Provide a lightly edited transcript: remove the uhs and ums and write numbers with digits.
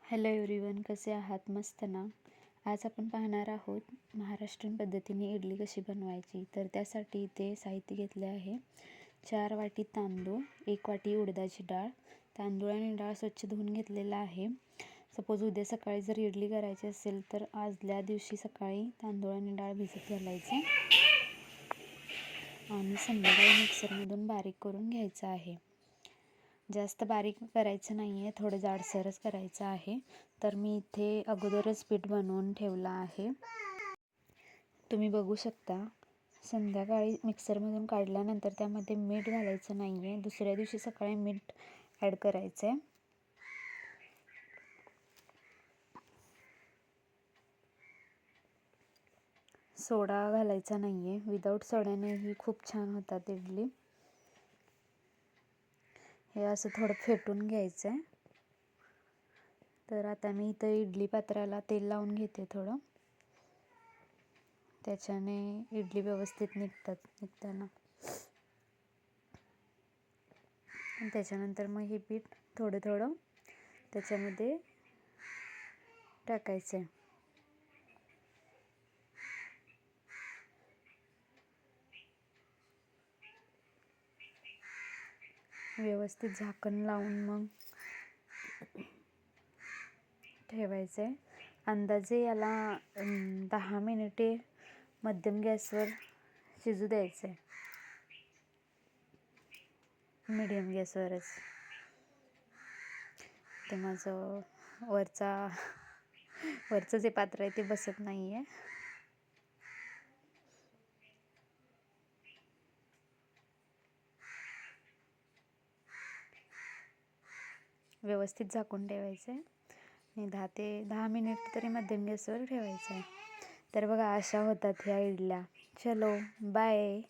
Hello everyone, कसे आहात? मस्त ना? आज आपण पाहणार आहोत महाराष्ट्रीयन पद्धतीने इडली कशी बनवायची. तर त्यासाठी इथे साहित्य घेतले आहे. 4 वाटी तांदूळ, 1 वाटी उडदाची डाळ. तांदूळ आणि डाळ स्वच्छ धुवून घेतलेला आहे. सपोज उद्या सकाळी जर इडली करायची असेल तर आदल्या दिवशी सकाळी तांदूळ आणि डाळ भिजत घालायचे आणि संध्याकाळी मिक्सरमधून बारीक करून घ्यायचं आहे. जास्त बारीक करायचं नाही आहे, थोडं जाडसरच करायचं आहे. तर मी इथे अगोदरच पीठ बनवून ठेवलं आहे. तुम्ही बघू शकता. संध्याकाळी मिक्सरमधून काढल्यानंतर त्यामध्ये मीठ घालायचं नाही आहे. दुसऱ्या दिवशी सकाळी मीठ ॲड करायचं आहे. सोडा घालायचा नाही आहे. विदाऊट सोड्यानेही खूप छान होतात इडली. हे असं थोडं फेटून घ्यायचं आहे. तर आता मी इथं इडली पात्राला तेल लावून घेते थोडं. त्याच्याने इडली व्यवस्थित निघताना. त्याच्यानंतर मग हे पीठ थोडं थोडं त्याच्यामध्ये टाकायचं आहे. व्यवस्थित झाकण लावून मग ठेवायचं आहे. अंदाजे याला 10 मिनिटे मध्यम गॅसवर शिजू द्यायचं आहे. मीडियम गॅसवरच. ते माझं वरचं जे पात्र आहे ते बसत नाही आहे. व्यवस्थित झाकून ठेवायचं आहे आणि 10 ते 10 मिनिट तरी मध्यम गॅसवर ठेवायचं आहे. तर बघा, अशा होतात ह्या इडल्या. चलो बाय.